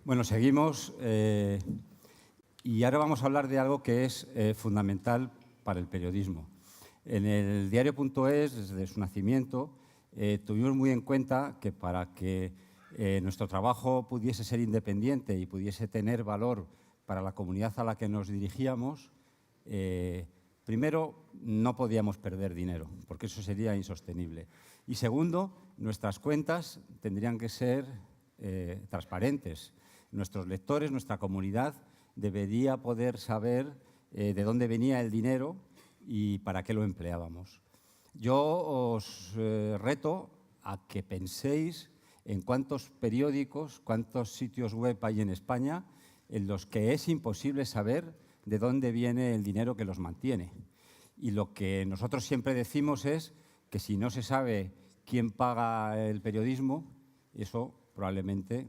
Bueno, seguimos y ahora vamos a hablar de algo que es fundamental para el periodismo. En el diario.es, desde su nacimiento, tuvimos muy en cuenta que para que nuestro trabajo pudiese ser independiente y pudiese tener valor para la comunidad a la que nos dirigíamos, primero, no podíamos perder dinero, porque eso sería insostenible. Y segundo, nuestras cuentas tendrían que ser transparentes. Nuestros lectores, nuestra comunidad, debería poder saber de dónde venía el dinero y para qué lo empleábamos. Yo os reto a que penséis en cuántos periódicos, cuántos sitios web hay en España en los que es imposible saber de dónde viene el dinero que los mantiene. Y lo que nosotros siempre decimos es que si no se sabe quién paga el periodismo, eso probablemente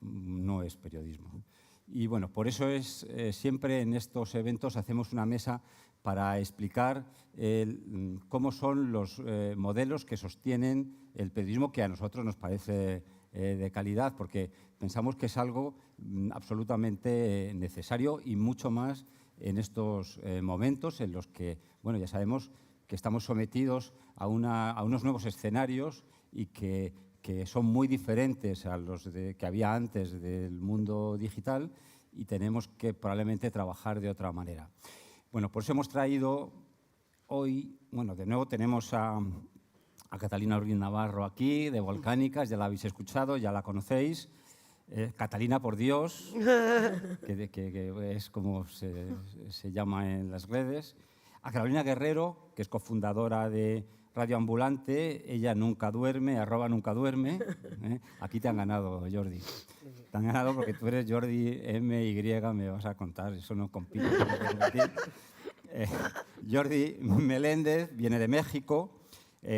no es periodismo. Y bueno, por eso es siempre en estos eventos hacemos una mesa para explicar cómo son los modelos que sostienen el periodismo, que a nosotros nos parece de calidad, porque pensamos que es algo absolutamente necesario y mucho más en estos momentos en los que, bueno, ya sabemos que estamos sometidos a unos nuevos escenarios y que son muy diferentes a los que había antes del mundo digital y tenemos que probablemente trabajar de otra manera. Bueno, por eso hemos traído hoy, bueno, de nuevo tenemos a Catalina Ruiz Navarro aquí, de Volcánicas, ya la habéis escuchado, ya la conocéis. Catalina, por Dios, que es como se llama en las redes. A Carolina Guerrero, que es cofundadora de Radio Ambulante, ella nunca duerme, @nuncaduerme. Aquí te han ganado, Jordi. Te han ganado porque tú eres Jordi MY, me vas a contar, eso no compite. Jordi Meléndez viene de México,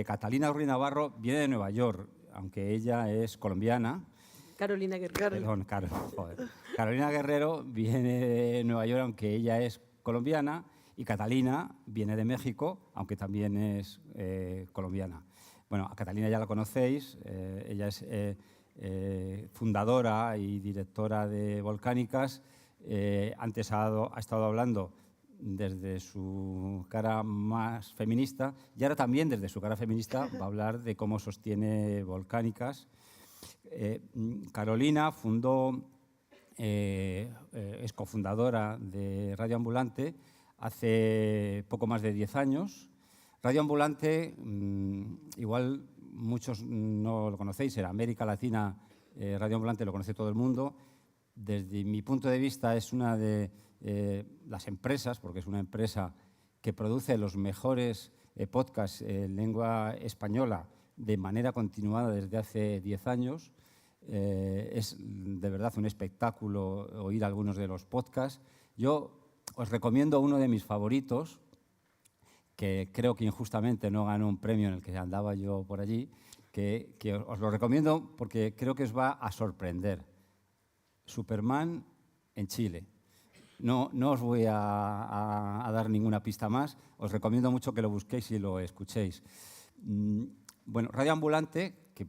Catalina Ruiz Navarro viene de Nueva York, aunque ella es colombiana. Carolina Guerrero. Perdón, Carolina Guerrero viene de Nueva York, aunque ella es colombiana. Y Catalina viene de México, aunque también es colombiana. Bueno, a Catalina ya la conocéis, ella es fundadora y directora de Volcánicas. Antes ha estado hablando desde su cara más feminista y ahora también desde su cara feminista va a hablar de cómo sostiene Volcánicas. Carolina es cofundadora de Radio Ambulante hace poco más de 10 años. Radio Ambulante, igual muchos no lo conocéis, en América Latina Radio Ambulante lo conoce todo el mundo. Desde mi punto de vista es una de las empresas, porque es una empresa que produce los mejores podcasts en lengua española de manera continuada desde hace 10 años. Es de verdad un espectáculo oír algunos de los podcasts. Yo os recomiendo uno de mis favoritos, que creo que injustamente no ganó un premio en el que andaba yo por allí, que os lo recomiendo porque creo que os va a sorprender. Superman en Chile. No os voy a dar ninguna pista más. Os recomiendo mucho que lo busquéis y lo escuchéis. Bueno, Radio Ambulante, que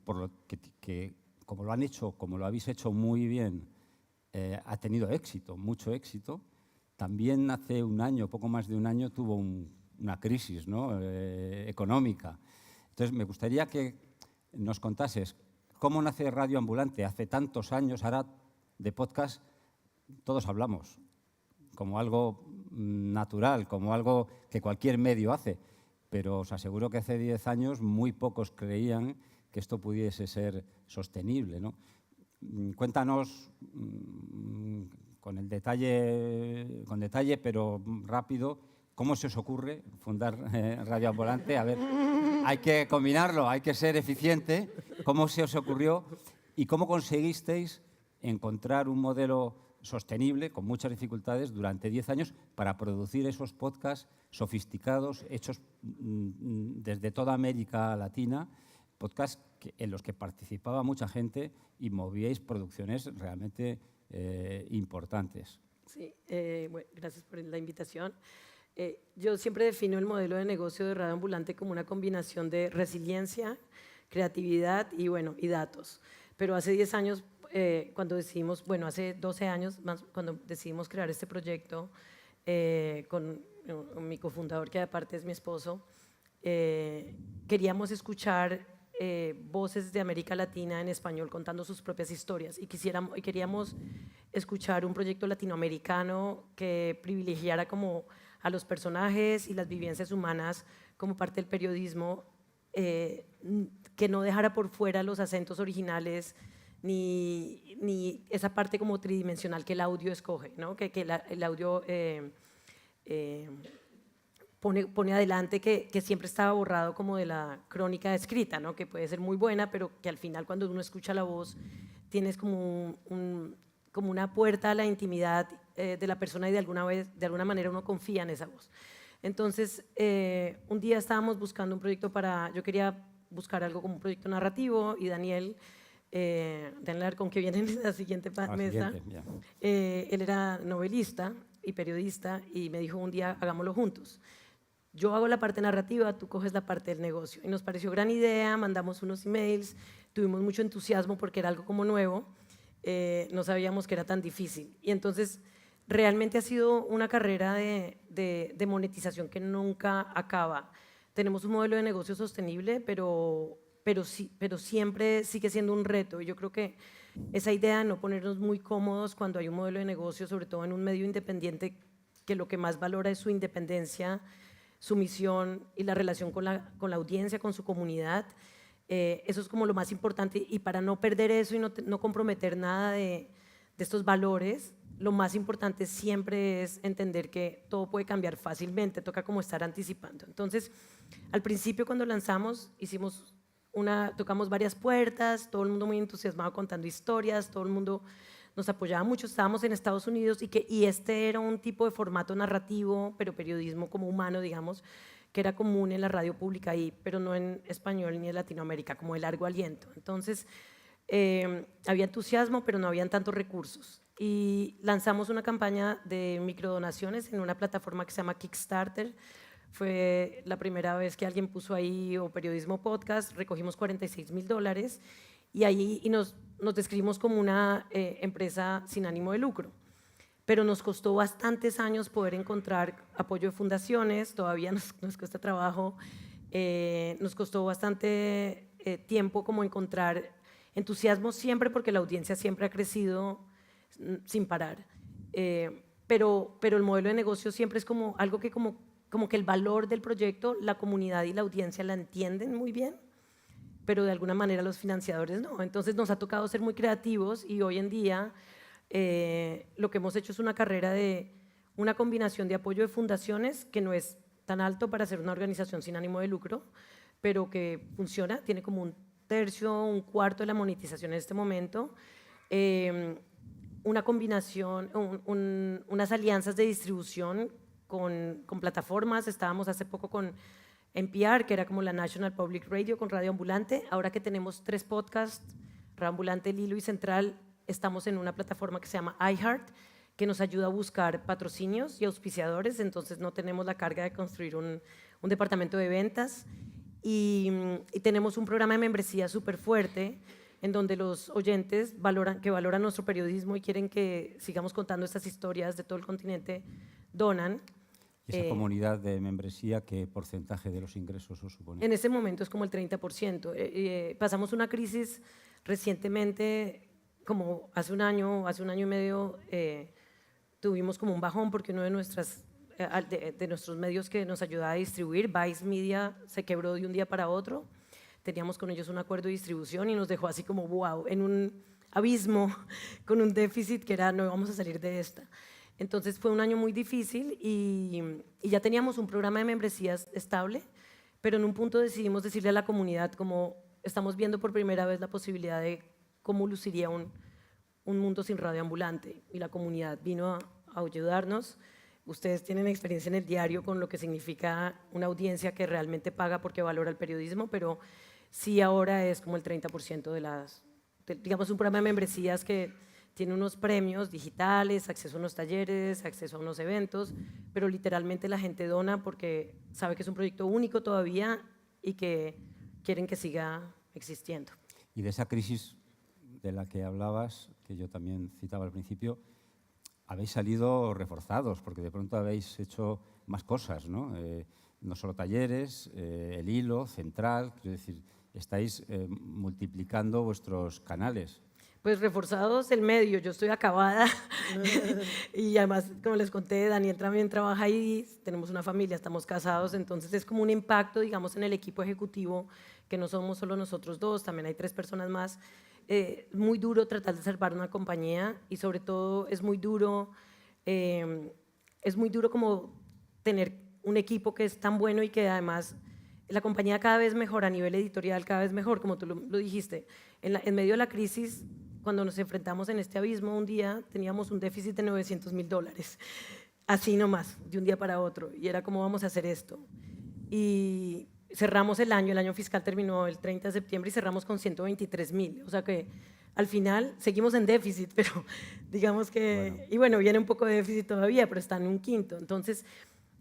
como lo han hecho, como lo habéis hecho muy bien, ha tenido éxito, mucho éxito. También hace un año, poco más de un año, tuvo una crisis, ¿no? Económica. Entonces, me gustaría que nos contases cómo nace Radio Ambulante. Hace tantos años, ahora de podcast todos hablamos, como algo natural, como algo que cualquier medio hace. Pero os aseguro que hace 10 años muy pocos creían que esto pudiese ser sostenible, ¿no? Cuéntanos con detalle, pero rápido, ¿cómo se os ocurre fundar Radio Ambulante? A ver, hay que combinarlo, hay que ser eficiente. ¿Cómo se os ocurrió y cómo conseguisteis encontrar un modelo sostenible, con muchas dificultades, durante 10 años para producir esos podcasts sofisticados, hechos desde toda América Latina, podcasts en los que participaba mucha gente y movíais producciones realmente importantes? Sí, bueno, gracias por la invitación. Yo siempre defino el modelo de negocio de Radio Ambulante como una combinación de resiliencia, creatividad y datos. Pero hace 10 años cuando decidimos, bueno, hace 12 años, más, cuando decidimos crear este proyecto con mi cofundador, que aparte es mi esposo, queríamos escuchar voces de América Latina en español contando sus propias historias y queríamos escuchar un proyecto latinoamericano que privilegiara como a los personajes y las vivencias humanas como parte del periodismo, que no dejara por fuera los acentos originales ni esa parte como tridimensional que el audio escoge, ¿no? que el audio pone adelante, que siempre estaba borrado como de la crónica escrita, ¿no? Que puede ser muy buena, pero que al final cuando uno escucha la voz tienes como, como una puerta a la intimidad de la persona y de alguna manera uno confía en esa voz. Entonces, un día estábamos buscando un proyecto yo quería buscar algo como un proyecto narrativo y Daniel Alarcón, que viene en la siguiente mesa, él era novelista y periodista y me dijo un día, hagámoslo juntos. Yo hago la parte narrativa, tú coges la parte del negocio. Y nos pareció gran idea, mandamos unos emails, tuvimos mucho entusiasmo porque era algo como nuevo, no sabíamos que era tan difícil. Y entonces realmente ha sido una carrera de monetización que nunca acaba. Tenemos un modelo de negocio sostenible, pero siempre sigue siendo un reto. Y yo creo que esa idea de no ponernos muy cómodos cuando hay un modelo de negocio, sobre todo en un medio independiente, que lo que más valora es su independencia, su misión y la relación con la audiencia, con su comunidad. Eso es como lo más importante, y para no perder eso y no comprometer nada de estos valores, lo más importante siempre es entender que todo puede cambiar fácilmente, toca como estar anticipando. Entonces, al principio cuando lanzamos, tocamos varias puertas, todo el mundo muy entusiasmado contando historias, todo el mundo nos apoyaba mucho, estábamos en Estados Unidos y este era un tipo de formato narrativo, pero periodismo como humano, digamos, que era común en la radio pública ahí, pero no en español ni en Latinoamérica, como de largo aliento. Entonces, había entusiasmo, pero no habían tantos recursos. Y lanzamos una campaña de microdonaciones en una plataforma que se llama Kickstarter. Fue la primera vez que alguien puso ahí o periodismo podcast, recogimos $46,000 y ahí nos describimos como una empresa sin ánimo de lucro. Pero nos costó bastantes años poder encontrar apoyo de fundaciones, todavía nos cuesta trabajo, nos costó bastante tiempo como encontrar entusiasmo siempre, porque la audiencia siempre ha crecido sin parar. Pero el modelo de negocio siempre es como algo que como que el valor del proyecto, la comunidad y la audiencia la entienden muy bien, pero de alguna manera los financiadores no. Entonces nos ha tocado ser muy creativos y hoy en día lo que hemos hecho es una carrera de una combinación de apoyo de fundaciones, que no es tan alto para ser una organización sin ánimo de lucro, pero que funciona, tiene como un tercio, un cuarto de la monetización en este momento, una combinación, unas alianzas de distribución con plataformas. Estábamos hace poco con NPR, que era como la National Public Radio, con Radio Ambulante. Ahora que tenemos 3 podcasts, Radio Ambulante, Lilo y Central, estamos en una plataforma que se llama iHeart, que nos ayuda a buscar patrocinios y auspiciadores, entonces no tenemos la carga de construir un departamento de ventas. Y tenemos un programa de membresía súper fuerte, en donde los oyentes que valoran nuestro periodismo y quieren que sigamos contando estas historias de todo el continente, donan. ¿Y esa comunidad de membresía qué porcentaje de los ingresos os supone? En ese momento es como el 30%. Pasamos una crisis recientemente, como hace un año y medio, tuvimos como un bajón porque uno de nuestros medios que nos ayudaba a distribuir, Vice Media, se quebró de un día para otro. Teníamos con ellos un acuerdo de distribución y nos dejó así como wow, en un abismo con un déficit que era no vamos a salir de esta. Entonces fue un año muy difícil y ya teníamos un programa de membresías estable, pero en un punto decidimos decirle a la comunidad, como estamos viendo por primera vez la posibilidad de cómo luciría un mundo sin radio ambulante, y la comunidad vino a ayudarnos. Ustedes tienen experiencia en el diario con lo que significa una audiencia que realmente paga porque valora el periodismo, pero sí ahora es como el 30% digamos, un programa de membresías que tiene unos premios digitales, acceso a unos talleres, acceso a unos eventos, pero literalmente la gente dona porque sabe que es un proyecto único todavía y que quieren que siga existiendo. Y de esa crisis de la que hablabas, que yo también citaba al principio, habéis salido reforzados, porque de pronto habéis hecho más cosas, ¿no? No solo talleres, el hilo central, quiero decir, estáis multiplicando vuestros canales. Pues reforzados el medio, yo estoy acabada y además, como les conté, Daniel también trabaja ahí, tenemos una familia, estamos casados, entonces es como un impacto, digamos, en el equipo ejecutivo, que no somos solo nosotros dos, también hay 3 personas más. Muy duro tratar de salvar una compañía y sobre todo es muy duro como tener un equipo que es tan bueno y que además la compañía cada vez mejor a nivel editorial, cada vez mejor, como tú lo dijiste. En medio de la crisis, cuando nos enfrentamos en este abismo, un día teníamos un déficit de $900.000, así nomás, de un día para otro, y era cómo vamos a hacer esto. Y cerramos el año fiscal terminó el 30 de septiembre y cerramos con 123.000, o sea que al final seguimos en déficit, pero digamos que, Bueno. y bueno, viene un poco de déficit todavía, pero está en un quinto, entonces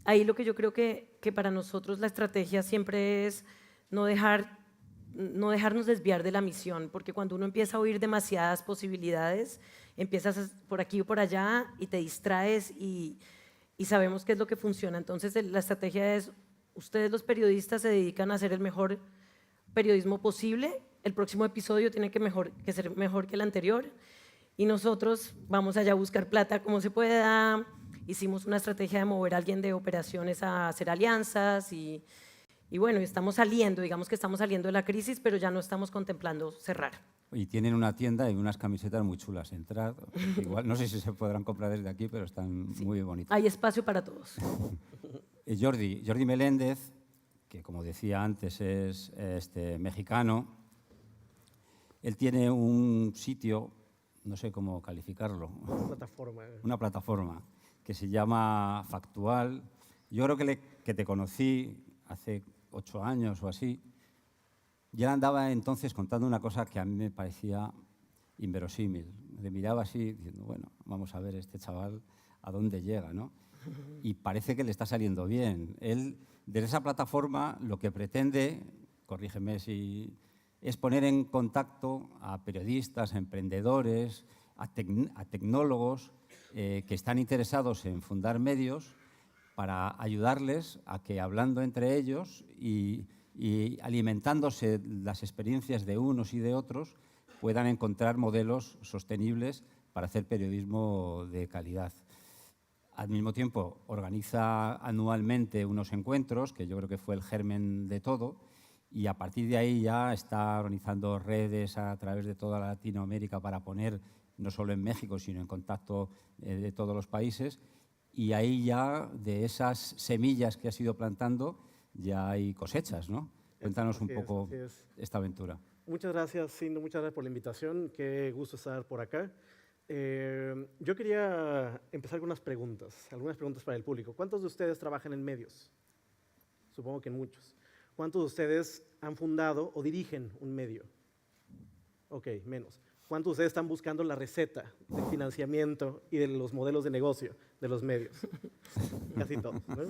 ahí lo que yo creo que para nosotros la estrategia siempre es no dejarnos desviar de la misión, porque cuando uno empieza a oír demasiadas posibilidades, empiezas por aquí o por allá y te distraes y sabemos qué es lo que funciona. Entonces la estrategia es, ustedes los periodistas se dedican a hacer el mejor periodismo posible, el próximo episodio tiene que ser mejor que el anterior y nosotros vamos allá a buscar plata como se pueda. Hicimos una estrategia de mover a alguien de operaciones a hacer alianzas y bueno, estamos saliendo, digamos que estamos saliendo de la crisis, pero ya no estamos contemplando cerrar. Y tienen una tienda y unas camisetas muy chulas. Entrad, igual, no sé si se podrán comprar desde aquí, pero están muy bonitas. Hay espacio para todos. Jordi Meléndez, que como decía antes es mexicano, él tiene un sitio, no sé cómo calificarlo, una plataforma que se llama Factual. Yo creo que te conocí hace 8 años o así. Yo andaba entonces contando una cosa que a mí me parecía inverosímil. Le miraba así diciendo, bueno, vamos a ver este chaval a dónde llega, ¿no? Y parece que le está saliendo bien. Él, desde esa plataforma, lo que pretende, corrígeme si, es poner en contacto a periodistas, a emprendedores, a tecnólogos que están interesados en fundar medios para ayudarles a que, hablando entre ellos y alimentándose las experiencias de unos y de otros, puedan encontrar modelos sostenibles para hacer periodismo de calidad. Al mismo tiempo, organiza anualmente unos encuentros, que yo creo que fue el germen de todo, y a partir de ahí ya está organizando redes a través de toda Latinoamérica para poner, no solo en México, sino en contacto de todos los países. Y ahí ya, de esas semillas que has ido plantando, ya hay cosechas, ¿no? Cuéntanos un poco esta aventura. Muchas gracias, Sindo, muchas gracias por la invitación. Qué gusto estar por acá. Yo quería empezar con algunas preguntas para el público. ¿Cuántos de ustedes trabajan en medios? Supongo que muchos. ¿Cuántos de ustedes han fundado o dirigen un medio? Ok, menos. ¿Cuántos de ustedes están buscando la receta del financiamiento y de los modelos de negocio de los medios? Casi todos, ¿no?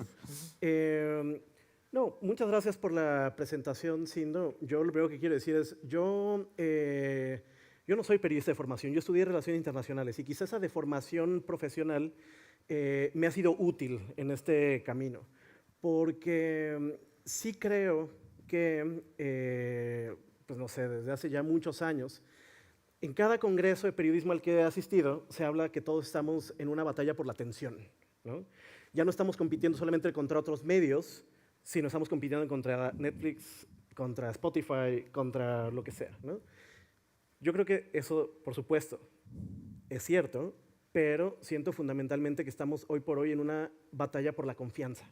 No, muchas gracias por la presentación, Sindo. Yo lo primero que quiero decir es, yo no soy periodista de formación, yo estudié Relaciones Internacionales y quizás esa de formación profesional me ha sido útil en este camino, porque sí creo que, pues no sé, desde hace ya muchos años, en cada congreso de periodismo al que he asistido, se habla que todos estamos en una batalla por la atención, ¿no? Ya no estamos compitiendo solamente contra otros medios, sino estamos compitiendo contra Netflix, contra Spotify, contra lo que sea, ¿no? Yo creo que eso, por supuesto, es cierto, pero siento fundamentalmente que estamos hoy por hoy en una batalla por la confianza.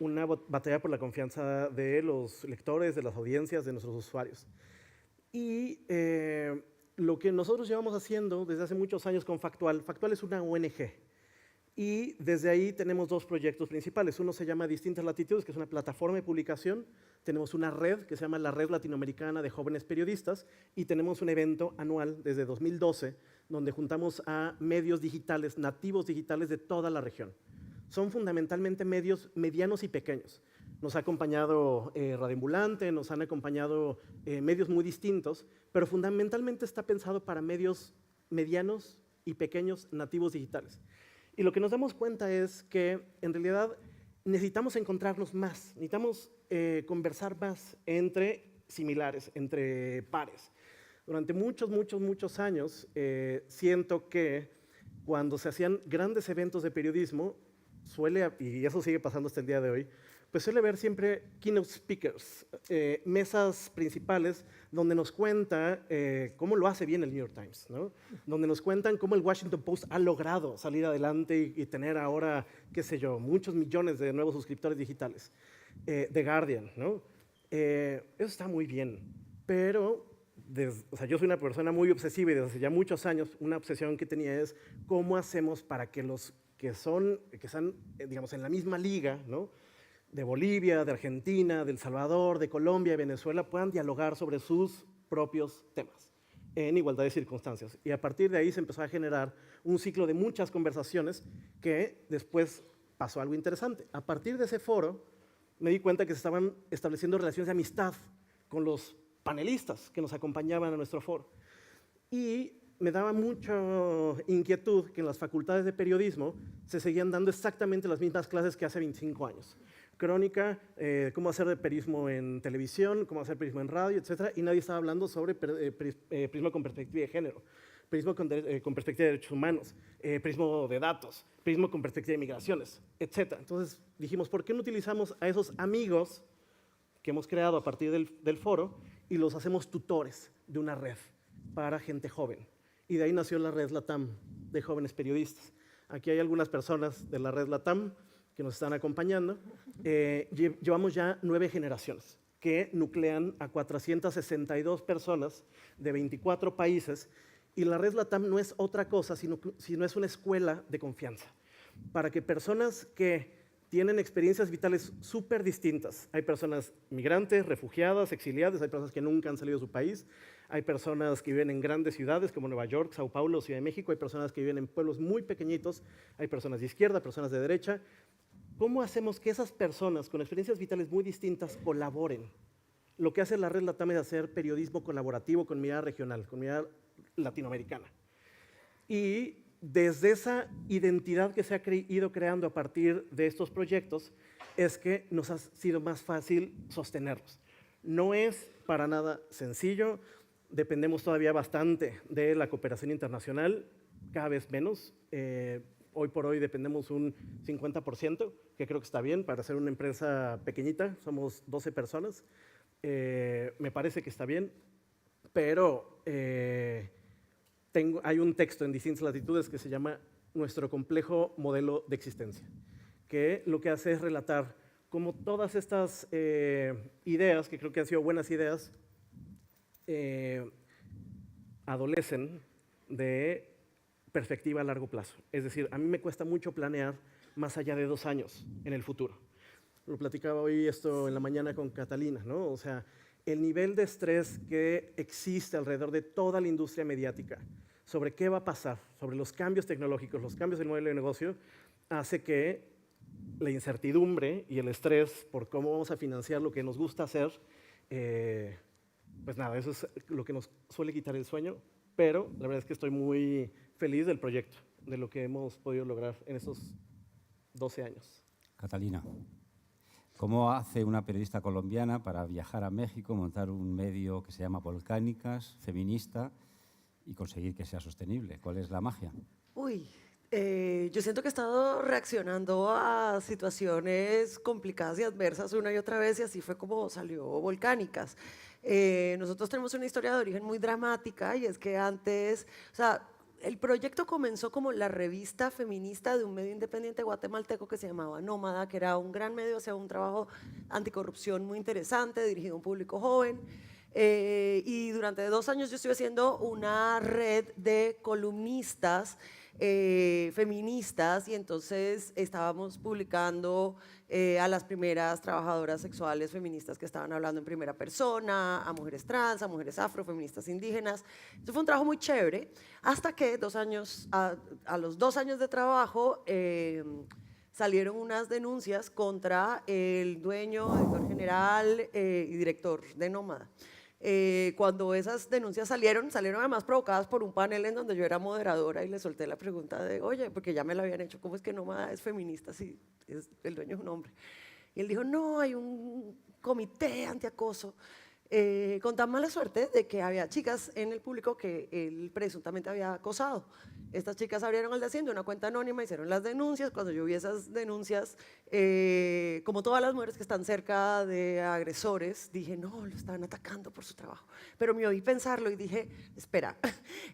Una batalla por la confianza de los lectores, de las audiencias, de nuestros usuarios. Y lo que nosotros llevamos haciendo desde hace muchos años con Factual, Factual es una ONG. Y desde ahí tenemos 2 proyectos principales. Uno se llama Distintas Latitudes, que es una plataforma de publicación. Tenemos una red que se llama la Red Latinoamericana de Jóvenes Periodistas. Y tenemos un evento anual desde 2012, donde juntamos a medios digitales, nativos digitales de toda la región. Son fundamentalmente medios medianos y pequeños. Nos ha acompañado Radio Ambulante, nos han acompañado medios muy distintos, pero fundamentalmente está pensado para medios medianos y pequeños nativos digitales. Y lo que nos damos cuenta es que en realidad necesitamos encontrarnos más, necesitamos conversar más entre similares, entre pares. Durante muchos años siento que cuando se hacían grandes eventos de periodismo, y eso sigue pasando hasta el día de hoy, pues suele haber siempre keynote speakers, mesas principales donde nos cuenta cómo lo hace bien el New York Times, ¿no? Donde nos cuentan cómo el Washington Post ha logrado salir adelante y tener ahora, qué sé yo, muchos millones de nuevos suscriptores digitales. The Guardian, ¿no? Eso está muy bien, pero o sea, yo soy una persona muy obsesiva y desde hace ya muchos años una obsesión que tenía es cómo hacemos para que los que están, digamos, en la misma liga, ¿no? De Bolivia, de Argentina, de El Salvador, de Colombia y Venezuela puedan dialogar sobre sus propios temas en igualdad de circunstancias. Y a partir de ahí se empezó a generar un ciclo de muchas conversaciones que después pasó algo interesante. A partir de ese foro me di cuenta que se estaban estableciendo relaciones de amistad con los panelistas que nos acompañaban a nuestro foro. Y me daba mucha inquietud que en las facultades de periodismo se seguían dando exactamente las mismas clases que hace 25 años. Crónica, cómo hacer de periodismo en televisión, cómo hacer periodismo en radio, etc. Y nadie estaba hablando sobre periodismo con perspectiva de género, periodismo con perspectiva de derechos humanos, periodismo de datos, periodismo con perspectiva de migraciones, etc. Entonces dijimos, ¿por qué no utilizamos a esos amigos que hemos creado a partir del foro y los hacemos tutores de una red para gente joven? Y de ahí nació la red LATAM de jóvenes periodistas. Aquí hay algunas personas de la red LATAM que nos están acompañando. Llevamos ya 9 generaciones que nuclean a 462 personas de 24 países y la red LATAM no es otra cosa sino es una escuela de confianza para que personas que tienen experiencias vitales súper distintas. Hay personas migrantes, refugiadas, exiliadas, hay personas que nunca han salido de su país, hay personas que viven en grandes ciudades como Nueva York, Sao Paulo, Ciudad de México, hay personas que viven en pueblos muy pequeñitos, hay personas de izquierda, personas de derecha. ¿Cómo hacemos que esas personas con experiencias vitales muy distintas colaboren? Lo que hace la red LATAM es hacer periodismo colaborativo con mirada regional, con mirada latinoamericana. Y desde esa identidad que se ha ido creando a partir de estos proyectos es que nos ha sido más fácil sostenerlos. No es para nada sencillo, dependemos todavía bastante de la cooperación internacional, cada vez menos. Hoy por hoy dependemos un 50%, que creo que está bien para ser una empresa pequeñita, somos 12 personas. Me parece que está bien, pero hay un texto en distintas latitudes que se llama Nuestro complejo modelo de existencia, que lo que hace es relatar cómo todas estas ideas, que creo que han sido buenas ideas, adolecen de perspectiva a largo plazo. Es decir, a mí me cuesta mucho planear más allá de 2 años en el futuro. Lo platicaba hoy esto en la mañana con Catalina, ¿no? O sea, el nivel de estrés que existe alrededor de toda la industria mediática sobre qué va a pasar, sobre los cambios tecnológicos, los cambios del modelo de negocio, hace que la incertidumbre y el estrés por cómo vamos a financiar lo que nos gusta hacer, pues nada, eso es lo que nos suele quitar el sueño, pero la verdad es que estoy muy feliz del proyecto, de lo que hemos podido lograr en estos 12 años. Catalina, ¿cómo hace una periodista colombiana para viajar a México, montar un medio que se llama Volcánicas, feminista, y conseguir que sea sostenible? ¿Cuál es la magia? Uy, yo siento que he estado reaccionando a situaciones complicadas y adversas una y otra vez y así fue como salió Volcánicas. Nosotros tenemos una historia de origen muy dramática y es que antes, o sea, el proyecto comenzó como la revista feminista de un medio independiente guatemalteco que se llamaba Nómada, que era un gran medio, hacía un trabajo anticorrupción muy interesante, dirigido a un público joven. Y durante 2 años yo estuve haciendo una red de columnistas feministas y entonces estábamos publicando a las primeras trabajadoras sexuales feministas que estaban hablando en primera persona, a mujeres trans, a mujeres afro, feministas indígenas. Eso fue un trabajo muy chévere hasta que a los 2 años de trabajo salieron unas denuncias contra el dueño, editor general y director de Nómada. Cuando esas denuncias salieron además provocadas por un panel en donde yo era moderadora y le solté la pregunta de, oye, porque ya me la habían hecho, ¿cómo es que Nómada es feminista si el dueño es un hombre? Y él dijo, no, hay un comité antiacoso. Con tan mala suerte de que había chicas en el público que él presuntamente había acosado. Estas chicas abrieron al día una cuenta anónima, hicieron las denuncias. Cuando yo vi esas denuncias, como todas las mujeres que están cerca de agresores, dije, no, lo estaban atacando por su trabajo. Pero me oí pensarlo y dije, espera,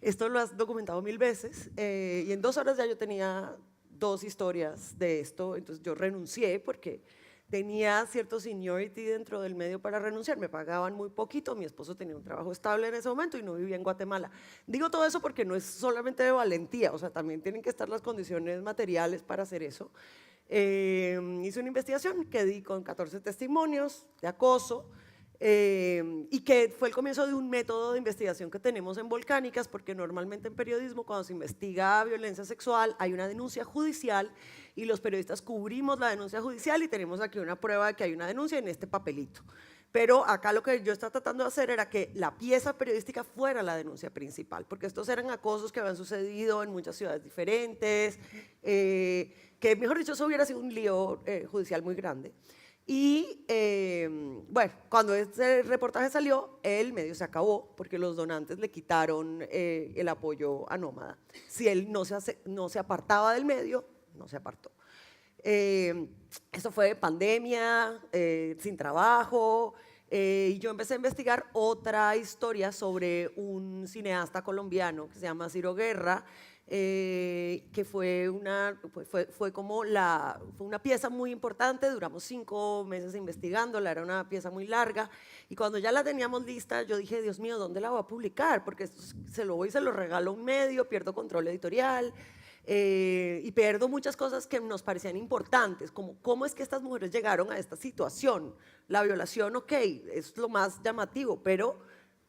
esto lo has documentado 1000 veces y en 2 horas ya yo tenía 2 historias de esto, entonces yo renuncié porque tenía cierto seniority dentro del medio para renunciar, me pagaban muy poquito, mi esposo tenía un trabajo estable en ese momento y no vivía en Guatemala. Digo todo eso porque no es solamente de valentía, o sea, también tienen que estar las condiciones materiales para hacer eso. Hice una investigación que di con 14 testimonios de acoso, y que fue el comienzo de un método de investigación que tenemos en Volcánicas, porque normalmente en periodismo cuando se investiga violencia sexual hay una denuncia judicial y los periodistas cubrimos la denuncia judicial y tenemos aquí una prueba de que hay una denuncia en este papelito. Pero acá lo que yo estaba tratando de hacer era que la pieza periodística fuera la denuncia principal, porque estos eran acosos que habían sucedido en muchas ciudades diferentes, que mejor dicho eso hubiera sido un lío judicial muy grande. Y bueno, cuando este reportaje salió, el medio se acabó porque los donantes le quitaron el apoyo a Nómada. Si él no se apartaba del medio, no se apartó. Esto fue pandemia, sin trabajo, y yo empecé a investigar otra historia sobre un cineasta colombiano que se llama Ciro Guerra, que fue una pieza muy importante. Duramos 5 meses investigándola, era una pieza muy larga, y cuando ya la teníamos lista, yo dije, Dios mío, ¿dónde la voy a publicar? Porque esto se lo regalo a un medio, pierdo control editorial, y pierdo muchas cosas que nos parecían importantes, como cómo es que estas mujeres llegaron a esta situación. La violación, ok, es lo más llamativo, pero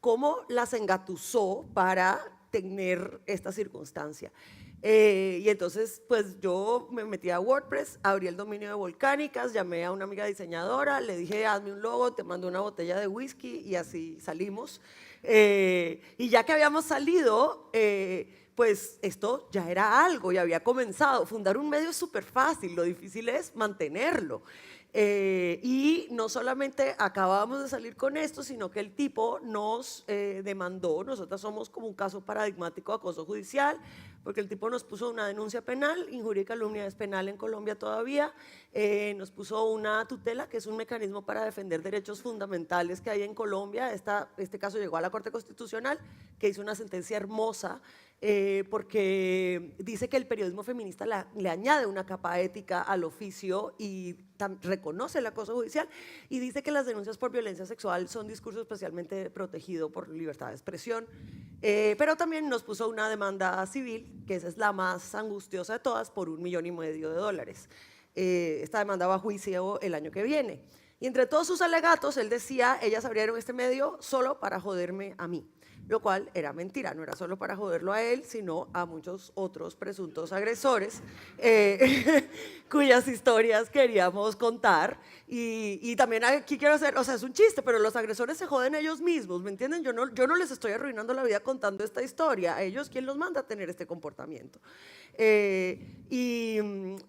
cómo las engatusó para tener esta circunstancia. Y entonces, pues yo me metí a WordPress, abrí el dominio de Volcánicas, llamé a una amiga diseñadora, le dije, hazme un logo, te mando una botella de whisky, y así salimos. Y ya que habíamos salido, pues esto ya era algo y había comenzado. Fundar un medio es súper fácil, lo difícil es mantenerlo. Y no solamente acabábamos de salir con esto, sino que el tipo nos demandó. Nosotras somos como un caso paradigmático de acoso judicial, porque el tipo nos puso una denuncia penal, injuria y calumnia es penal en Colombia todavía, nos puso una tutela, que es un mecanismo para defender derechos fundamentales que hay en Colombia. Este caso llegó a la Corte Constitucional, que hizo una sentencia hermosa, porque dice que el periodismo feminista le añade una capa ética al oficio y reconoce el acoso judicial, y dice que las denuncias por violencia sexual son discurso especialmente protegido por libertad de expresión. Pero también nos puso una demanda civil, que esa es la más angustiosa de todas, por $1,5 millones. Esta demanda va a juicio el año que viene. Y entre todos sus alegatos, él decía, ellas abrieron este medio solo para joderme a mí, lo cual era mentira, no era solo para joderlo a él, sino a muchos otros presuntos agresores, cuyas historias queríamos contar. Y también aquí quiero hacer, o sea, es un chiste, pero los agresores se joden ellos mismos, ¿me entienden? Yo no les estoy arruinando la vida contando esta historia, a ellos, ¿quién los manda a tener este comportamiento? Y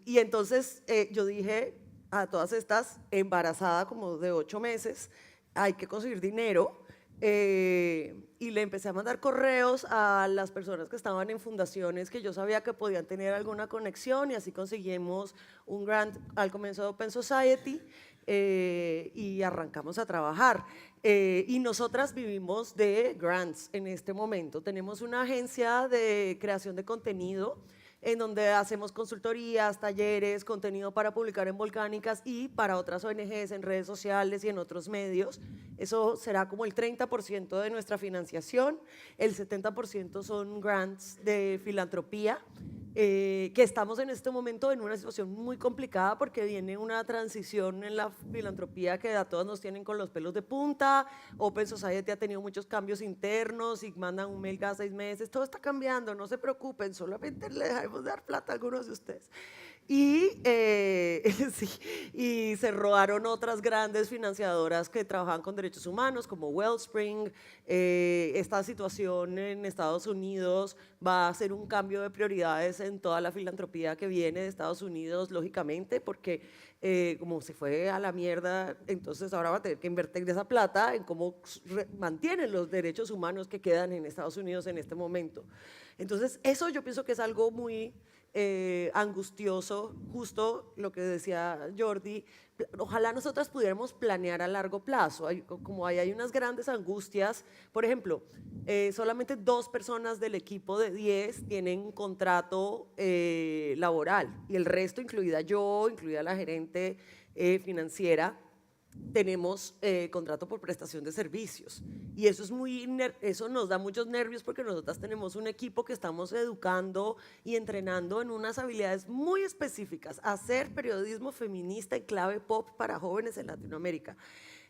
entonces yo dije, a todas estas, embarazada como de 8 meses, hay que conseguir dinero. Y le empecé a mandar correos a las personas que estaban en fundaciones que yo sabía que podían tener alguna conexión, y así conseguimos un grant al comienzo de Open Society, y arrancamos a trabajar. Y nosotras vivimos de grants en este momento. Tenemos una agencia de creación de contenido en donde hacemos consultorías, talleres, contenido para publicar en Volcánicas y para otras ONGs en redes sociales y en otros medios. Eso será como el 30% de nuestra financiación. El 70% son grants de filantropía. que estamos en este momento en una situación muy complicada porque viene una transición en la filantropía que a todos nos tienen con los pelos de punta. Open Society ha tenido muchos cambios internos y mandan un mail cada 6 meses. Todo está cambiando, no se preocupen, solamente le dejaremos dar plata a algunos de ustedes. Y, sí, y se robaron otras grandes financiadoras que trabajaban con derechos humanos, como Wellspring. Esta situación en Estados Unidos va a ser un cambio de prioridades en toda la filantropía que viene de Estados Unidos, lógicamente, porque como se fue a la mierda, entonces ahora va a tener que invertir esa plata en cómo mantienen los derechos humanos que quedan en Estados Unidos en este momento. Entonces, eso yo pienso que es algo muy angustioso, justo lo que decía Jordi. Ojalá nosotras pudiéramos planear a largo plazo. Como hay unas grandes angustias, por ejemplo, solamente 2 personas del equipo de 10 tienen contrato laboral y el resto, incluida yo, incluida la gerente financiera, tenemos contrato por prestación de servicios. Y eso, eso nos da muchos nervios porque nosotras tenemos un equipo que estamos educando y entrenando en unas habilidades muy específicas, hacer periodismo feminista en clave pop para jóvenes en Latinoamérica.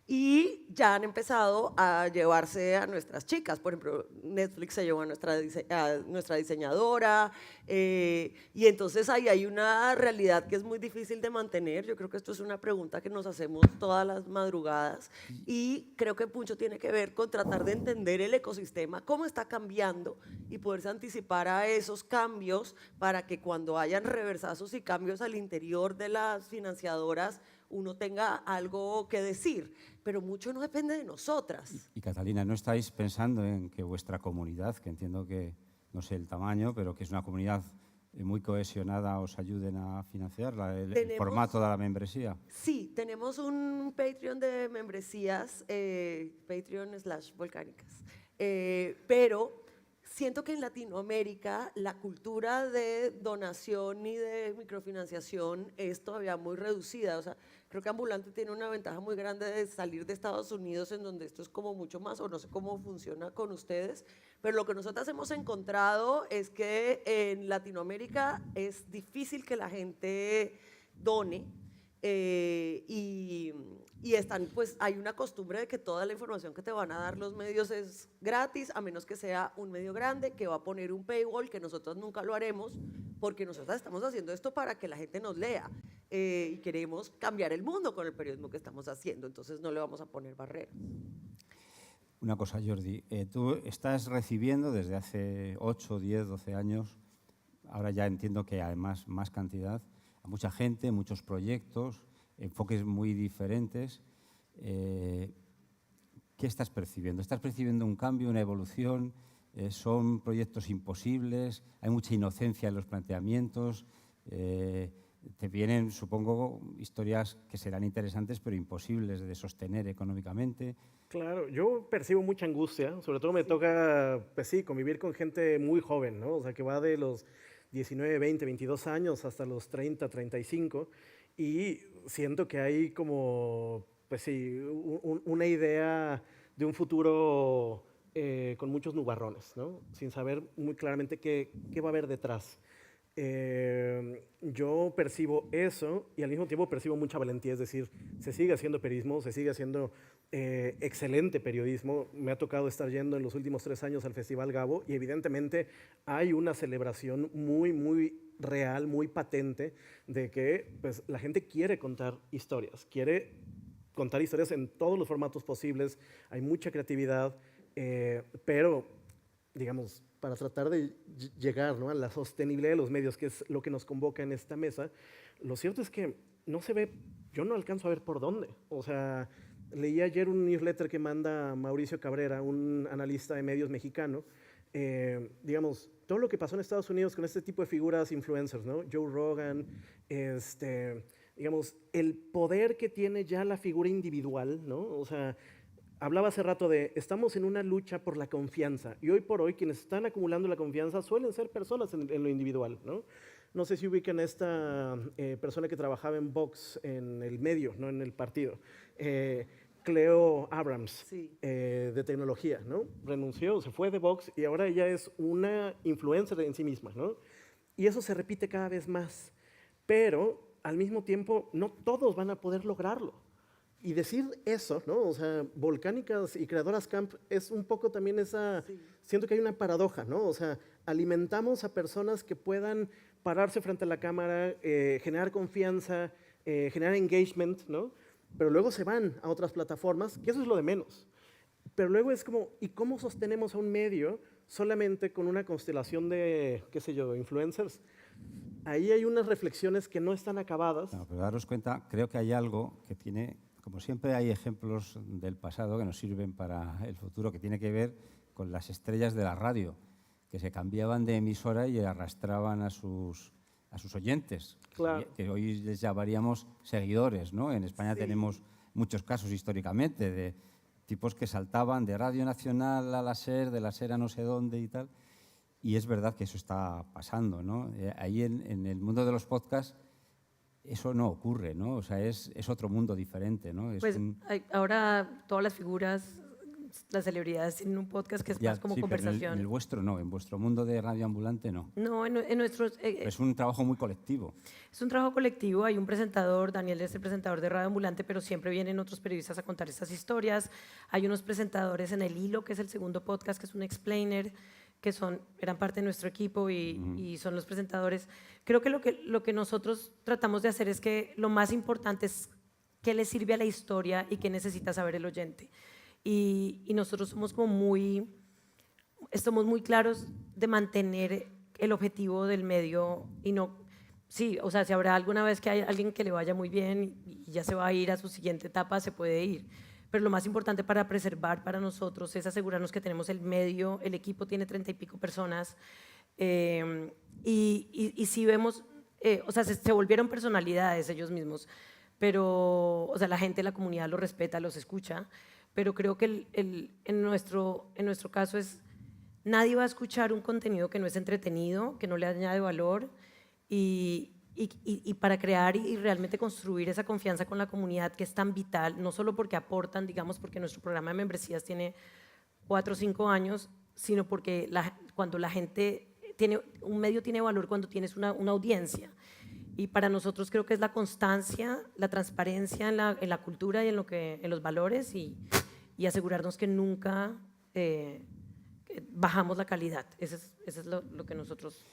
Y ya han empezado a llevarse a nuestras chicas. Por ejemplo, Netflix se llevó a nuestra diseñadora. Y entonces ahí hay una realidad que es muy difícil de mantener. Yo creo que esto es una pregunta que nos hacemos todas las madrugadas. Y creo que mucho tiene que ver con tratar de entender el ecosistema, cómo está cambiando y poderse anticipar a esos cambios para que cuando hayan reversazos y cambios al interior de las financiadoras, uno tenga algo que decir, pero mucho no depende de nosotras. Y Catalina, ¿no estáis pensando en que vuestra comunidad, que entiendo que no sé el tamaño, pero que es una comunidad muy cohesionada, os ayuden a financiarla, el formato de la membresía? Sí, tenemos un Patreon de membresías, Patreon/Volcánicas, pero siento que en Latinoamérica la cultura de donación y de microfinanciación es todavía muy reducida. O sea, creo que Ambulante tiene una ventaja muy grande de salir de Estados Unidos, en donde esto es como mucho más, o no sé cómo funciona con ustedes, pero lo que nosotras hemos encontrado es que en Latinoamérica es difícil que la gente done. Y están, pues hay una costumbre de que toda la información que te van a dar los medios es gratis, a menos que sea un medio grande que va a poner un paywall, que nosotros nunca lo haremos, porque nosotros estamos haciendo esto para que la gente nos lea y queremos cambiar el mundo con el periodismo que estamos haciendo, entonces no le vamos a poner barreras. Una cosa, Jordi, tú estás recibiendo desde hace 8, 10, 12 años, ahora ya entiendo que además más cantidad, a mucha gente, muchos proyectos, enfoques muy diferentes. ¿Qué estás percibiendo? ¿Estás percibiendo un cambio, una evolución? ¿Son proyectos imposibles? ¿Hay mucha inocencia en los planteamientos? Te vienen, supongo, historias que serán interesantes pero imposibles de sostener económicamente. Claro, yo percibo mucha angustia, sobre todo me toca, pues sí, convivir con gente muy joven, ¿no? O sea, que va de los 19, 20, 22 años hasta los 30, 35, y siento que hay como, pues sí, una idea de un futuro con muchos nubarrones, ¿no? Sin saber muy claramente qué va a haber detrás. Yo percibo eso y al mismo tiempo percibo mucha valentía, es decir, se sigue haciendo periodismo, se sigue haciendo excelente periodismo. Me ha tocado estar yendo en los últimos 3 años al Festival Gabo y evidentemente hay una celebración muy, muy real, muy patente de que pues, la gente quiere contar historias en todos los formatos posibles, hay mucha creatividad, pero digamos, para tratar de llegar, ¿no?, a la sostenibilidad de los medios, que es lo que nos convoca en esta mesa, lo cierto es que no se ve, yo no alcanzo a ver por dónde. O sea, leí ayer un newsletter que manda Mauricio Cabrera, un analista de medios mexicano, digamos, todo lo que pasó en Estados Unidos con este tipo de figuras influencers, ¿no? Joe Rogan, digamos, el poder que tiene ya la figura individual, ¿no? O sea, hablaba hace rato de, estamos en una lucha por la confianza, y hoy por hoy quienes están acumulando la confianza suelen ser personas en lo individual, ¿no? No sé si ubican a esta persona que trabajaba en Vox, en el medio, no en el partido, Cleo Abrams, Sí. de tecnología, ¿no? Renunció, se fue de Vox y ahora ella es una influencer en sí misma, ¿no? Y eso se repite cada vez más. Pero al mismo tiempo, no todos van a poder lograrlo. Y decir eso, ¿no? O sea, Volcánicas y Creadoras Camp es un poco también esa... Sí. Siento que hay una paradoja, ¿no? O sea, alimentamos a personas que puedan pararse frente a la cámara, generar confianza, generar engagement, ¿no? Pero luego se van a otras plataformas, que eso es lo de menos. Pero luego es como, ¿y cómo sostenemos a un medio solamente con una constelación de, qué sé yo, influencers? Ahí hay unas reflexiones que no están acabadas. No, pero daros cuenta, creo que hay algo que tiene, como siempre hay ejemplos del pasado que nos sirven para el futuro, que tiene que ver con las estrellas de la radio, que se cambiaban de emisora y arrastraban a sus oyentes, Claro. que hoy les llamaríamos seguidores, ¿no? En España tenemos muchos casos históricamente de tipos que saltaban de Radio Nacional a la SER, de la SER a no sé dónde y tal. Y es verdad que eso está pasando, ¿no? Ahí en el mundo de los podcasts eso no ocurre, ¿no? O sea, es otro mundo diferente, ¿no? Es Pues ahora todas las figuras, las celebridades tienen un podcast que es ya, más como sí, pero conversación. en el vuestro no, en vuestro mundo de radio ambulante no. No, en nuestros... Es un trabajo muy colectivo. Es un trabajo colectivo, hay un presentador, Daniel es el presentador de Radio Ambulante, pero siempre vienen otros periodistas a contar estas historias. Hay unos presentadores en El Hilo, que es el segundo podcast, que es un explainer, que eran parte de nuestro equipo y son los presentadores. Creo que lo que nosotros tratamos de hacer es que lo más importante es qué le sirve a la historia y qué necesita saber el oyente. Y nosotros somos estamos muy claros de mantener el objetivo del medio y no... Sí, o sea, si habrá alguna vez que hay alguien que le vaya muy bien y ya se va a ir a su siguiente etapa, se puede ir. Pero lo más importante para preservar para nosotros es asegurarnos que tenemos el medio, el equipo tiene 30 y pico personas, y si vemos, o sea, se volvieron personalidades ellos mismos, pero, o sea, la gente, la comunidad los respeta, los escucha, pero creo que en nuestro caso nadie va a escuchar un contenido que no es entretenido, que no le añade valor, y para crear y realmente construir esa confianza con la comunidad que es tan vital, no solo porque aportan, digamos, porque nuestro programa de membresías tiene 4 o 5 años, sino porque cuando la gente un medio tiene valor cuando tienes una audiencia. Y para nosotros creo que es la constancia, la transparencia en la cultura y en los valores y asegurarnos que nunca bajamos la calidad. Eso es lo que nosotros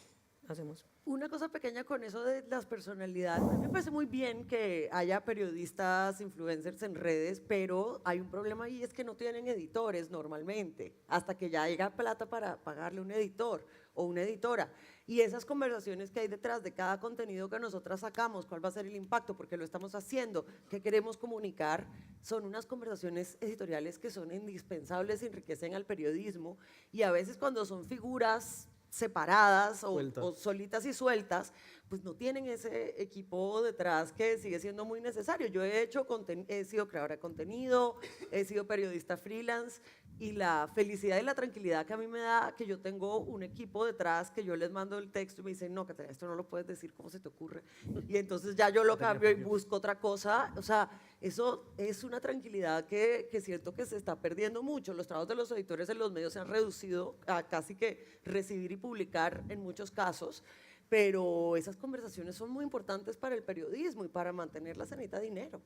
hacemos. Una cosa pequeña con eso de las personalidades. A mí me parece muy bien que haya periodistas, influencers en redes, pero hay un problema ahí, es que no tienen editores normalmente, hasta que ya llega plata para pagarle un editor o una editora. Y esas conversaciones que hay detrás de cada contenido que nosotras sacamos, cuál va a ser el impacto, por qué lo estamos haciendo, qué queremos comunicar, son unas conversaciones editoriales que son indispensables, enriquecen al periodismo, y a veces cuando son figuras separadas o solitas y sueltas, pues no tienen ese equipo detrás que sigue siendo muy necesario. Yo he sido creadora de contenido, he sido periodista freelance, y la felicidad y la tranquilidad que a mí me da que yo tengo un equipo detrás que yo les mando el texto y me dicen, no, Caterina, esto no lo puedes decir, ¿cómo se te ocurre? Y entonces ya yo lo cambio y busco otra cosa. O sea, eso es una tranquilidad que siento que se está perdiendo mucho. Los trabajos de los editores en los medios se han reducido a casi que recibir y publicar en muchos casos, pero esas conversaciones son muy importantes para el periodismo y para mantenerla se necesita dinero.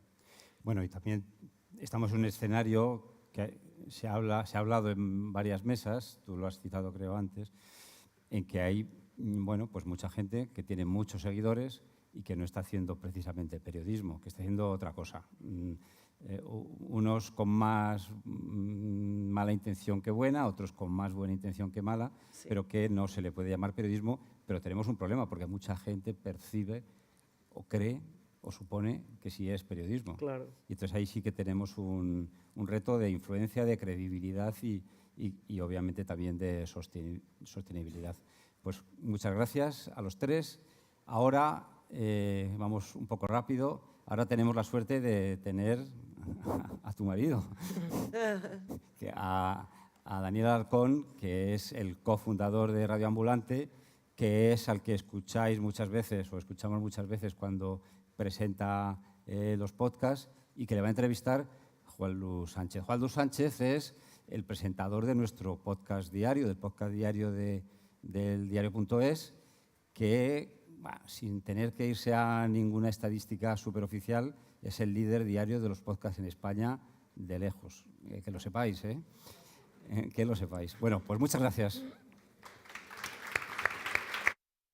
Bueno, y también estamos en un escenario que se ha hablado en varias mesas, tú lo has citado creo antes, en que hay bueno, pues mucha gente que tiene muchos seguidores y que no está haciendo precisamente periodismo, que está haciendo otra cosa. Unos con más mala intención que buena, otros con más buena intención que mala, sí, pero que no se le puede llamar periodismo, pero tenemos un problema porque mucha gente percibe o cree o supone que sí es periodismo. Claro. Y entonces ahí sí que tenemos un reto de influencia, de credibilidad y obviamente también de sostenibilidad. Pues muchas gracias a los tres. Ahora vamos un poco rápido. Ahora tenemos la suerte de tener a tu marido, a Daniel Alarcón, que es el cofundador de Radio Ambulante, que es al que escucháis muchas veces o escuchamos muchas veces cuando presenta los podcasts y que le va a entrevistar Juan Luis Sánchez. Juan Luis Sánchez es el presentador de nuestro podcast diario, del podcast diario del diario.es, que, bueno, sin tener que irse a ninguna estadística superoficial, es el líder diario de los podcasts en España de lejos. Que lo sepáis, ¿eh? Que lo sepáis. Bueno, pues muchas gracias.